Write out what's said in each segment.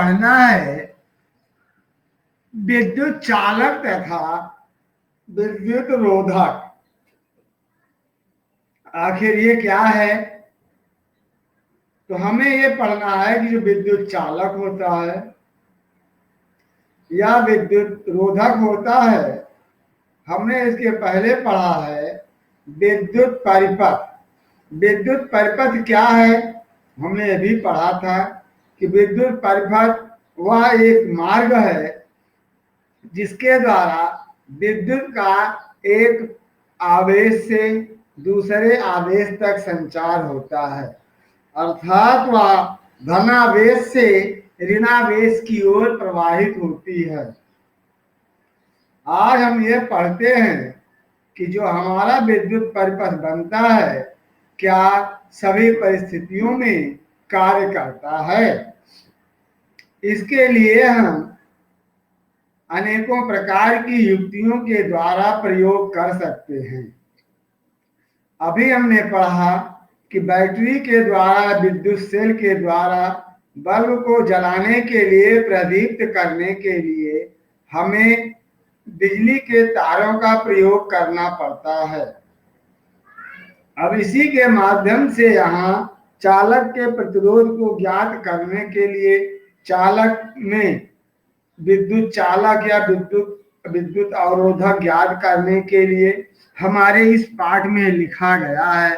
पढ़ना है विद्युत चालक तथा विद्युत रोधक। आखिर ये क्या है? तो हमें ये पढ़ना है कि जो विद्युत चालक होता है या विद्युत रोधक होता है, हमने इसके पहले पढ़ा है विद्युत परिपथ। विद्युत परिपथ क्या है? हमने ये भी पढ़ा था कि विद्युत परिपथ वह एक मार्ग है जिसके द्वारा विद्युत का एक आवेश से दूसरे आवेश तक संचार होता है, अर्थात वह धनावेश से ऋणावेश की ओर प्रवाहित होती है। आज हम ये पढ़ते हैं कि जो हमारा विद्युत परिपथ बनता है क्या सभी परिस्थितियों में कार्य करता है। इसके लिए हम अनेकों प्रकार की युक्तियों के द्वारा प्रयोग कर सकते हैं। अभी हमने पढ़ा कि बैटरी के द्वारा, विद्युत सेल के द्वारा बल्ब को जलाने के लिए, प्रदीप्त करने के लिए हमें बिजली के तारों का प्रयोग करना पड़ता है। अब इसी के माध्यम से यहाँ चालक के प्रतिरोध को ज्ञात करने के लिए, चालक में विद्युत चालक या विद्युत अवरोधक ज्ञात करने के लिए हमारे इस पाठ में लिखा गया है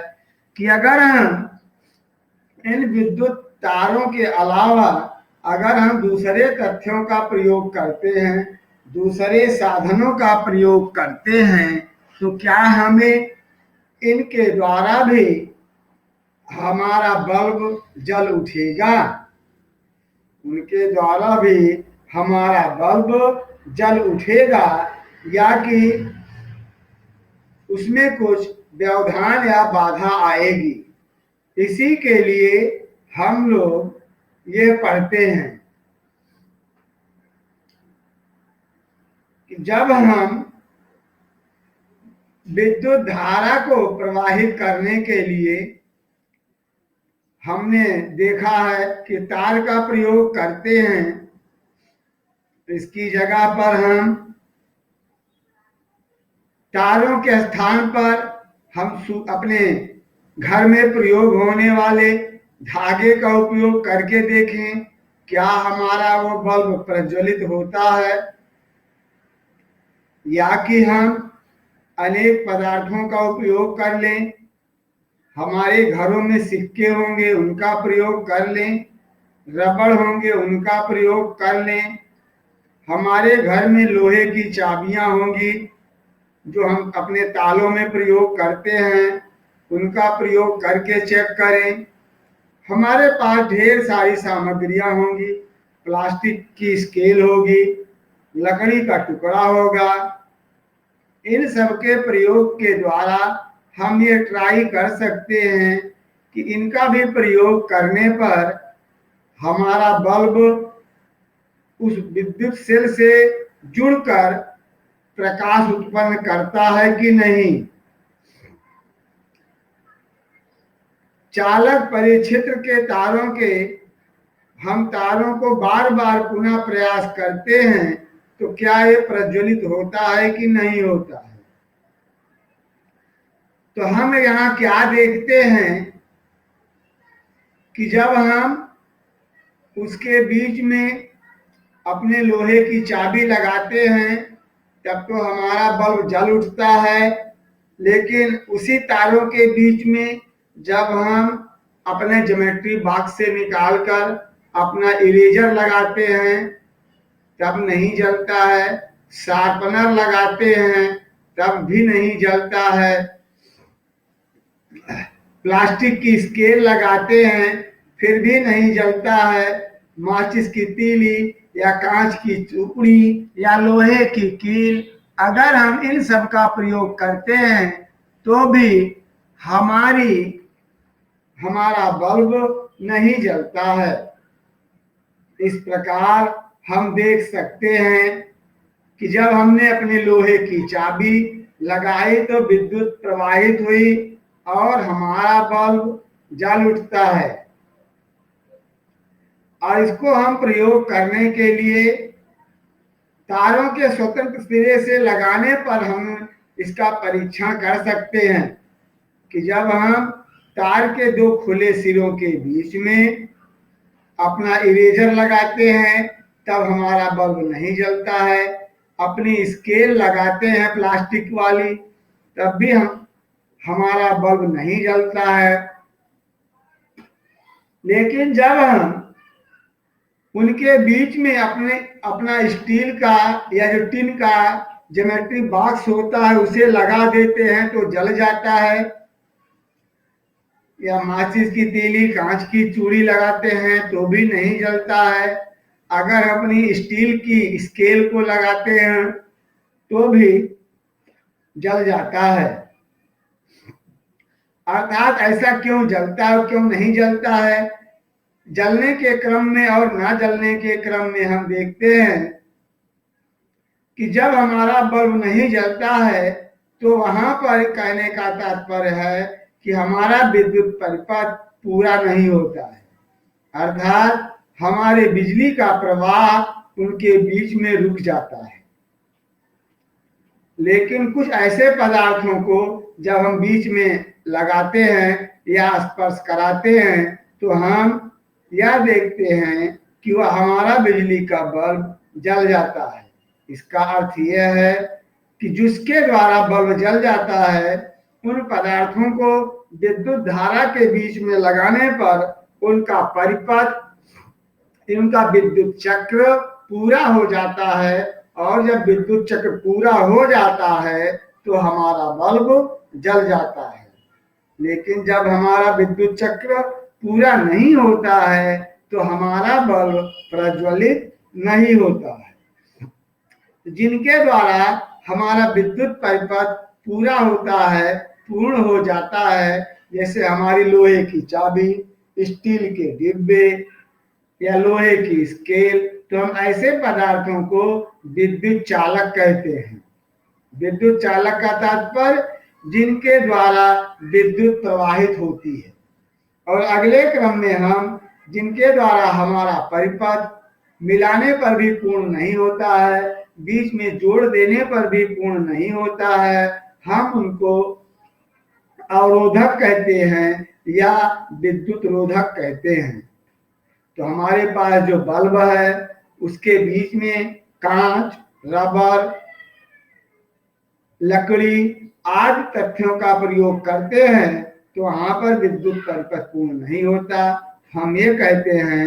कि अगर हम इन विद्युत तारों के अलावा अगर हम दूसरे तथ्यों का प्रयोग करते हैं, दूसरे साधनों का प्रयोग करते हैं, तो क्या हमें इनके द्वारा भी हमारा बल्ब जल उठेगा? उनके द्वारा भी हमारा बल्ब जल उठेगा या कि उसमें कुछ व्यवधान या बाधा आएगी? इसी के लिए हम लोग ये पढ़ते हैं कि जब हम विद्युत धारा को प्रवाहित करने के लिए हमने देखा है कि तार का प्रयोग करते हैं, इसकी जगह पर हम तारों के स्थान पर हम अपने घर में प्रयोग होने वाले धागे का उपयोग करके देखें क्या हमारा वो बल्ब प्रज्वलित होता है, या कि हम अनेक पदार्थों का उपयोग कर लें। हमारे घरों में सिक्के होंगे, उनका प्रयोग कर लें, रबड़ होंगे, उनका प्रयोग कर लें। हमारे घर में लोहे की चाबियां होंगी जो हम अपने तालों में प्रयोग करते हैं, उनका प्रयोग करके चेक करें। हमारे पास ढेर सारी सामग्रियां होंगी, प्लास्टिक की स्केल होगी, लकड़ी का टुकड़ा होगा। इन सब के प्रयोग के द्वारा हम ये ट्राई कर सकते हैं कि इनका भी प्रयोग करने पर हमारा बल्ब उस विद्युत सेल से जुड़कर प्रकाश उत्पन्न करता है कि नहीं। चालक परिक्षेत्र के तारों के हम तारों को बार बार पुनः प्रयास करते हैं तो क्या ये प्रज्वलित होता है कि नहीं होता है। तो हम यहाँ क्या देखते हैं कि जब हम उसके बीच में अपने लोहे की चाबी लगाते हैं तब तो हमारा बल्ब जल उठता है, लेकिन उसी तारों के बीच में जब हम अपने ज्योमेट्री बॉक्स से निकालकर अपना इरेजर लगाते हैं तब नहीं जलता है, शार्पनर लगाते हैं तब भी नहीं जलता है, प्लास्टिक की स्केल लगाते हैं फिर भी नहीं जलता है, माचिस की तीली या कांच की टुकड़ी या लोहे की कील अगर हम इन सब का प्रयोग करते हैं तो भी हमारा बल्ब नहीं जलता है। इस प्रकार हम देख सकते हैं कि जब हमने अपने लोहे की चाबी लगाई तो विद्युत प्रवाहित हुई और हमारा बल्ब जल उठता है। और इसको हम प्रयोग करने के लिए तारों के स्वतंत्र सिरे से लगाने पर हम इसका परीक्षण कर सकते हैं कि जब हम तार के दो खुले सिरों के बीच में अपना इरेजर लगाते हैं तब हमारा बल्ब नहीं जलता है, अपनी स्केल लगाते हैं प्लास्टिक वाली तब भी हमारा बल्ब नहीं जलता है। लेकिन जब हम उनके बीच में अपना स्टील का या जो टिन का ज्योमेट्री बॉक्स होता है उसे लगा देते हैं तो जल जाता है, या माचिस की तीली कांच की चूड़ी लगाते हैं तो भी नहीं जलता है। अगर अपनी स्टील की स्केल को लगाते हैं तो भी जल जाता है। अर्थात ऐसा क्यों जलता है और क्यों नहीं जलता है? जलने के क्रम में और ना जलने के क्रम में हम देखते हैं कि जब हमारा बल्ब नहीं जलता है तो वहां पर कहने का तात्पर्य है कि हमारा विद्युत परिपथ पूरा नहीं होता है, अर्थात हमारे बिजली का प्रवाह उनके बीच में रुक जाता है। लेकिन कुछ ऐसे पदार्थों को जब हम बीच में लगाते हैं या स्पर्श कराते हैं तो हम यह देखते हैं कि वह हमारा बिजली का बल्ब जल जाता है। इसका अर्थ यह है कि जिसके द्वारा बल्ब जल जाता है उन पदार्थों को विद्युत धारा के बीच में लगाने पर उनका परिपथ, उनका विद्युत चक्र पूरा हो जाता है, और जब विद्युत चक्र पूरा हो जाता है तो हमारा बल्ब जल जाता है। लेकिन जब हमारा विद्युत चक्र पूरा नहीं होता है तो हमारा बल्ब प्रज्वलित नहीं होता है। जिनके द्वारा हमारा विद्युत परिपथ पूरा होता है, पूर्ण हो जाता है, जैसे हमारी लोहे की चाबी, स्टील के डिब्बे या लोहे की स्केल, तो हम ऐसे पदार्थों को विद्युत चालक कहते हैं। विद्युत चालक का तात्पर्य जिनके द्वारा विद्युत प्रवाहित होती है। और अगले क्रम में हम जिनके द्वारा हमारा परिपथ मिलाने पर भी पूर्ण नहीं होता है, बीच में जोड़ देने पर भी पूर्ण नहीं होता है, हम उनको अवरोधक कहते हैं या विद्युत रोधक कहते हैं। तो हमारे पास जो बल्ब है उसके बीच में कांच, रबर, लकड़ी आदि तथ्यों का प्रयोग करते हैं तो वहां पर विद्युत परिपथ पूर्ण नहीं होता। हम ये कहते हैं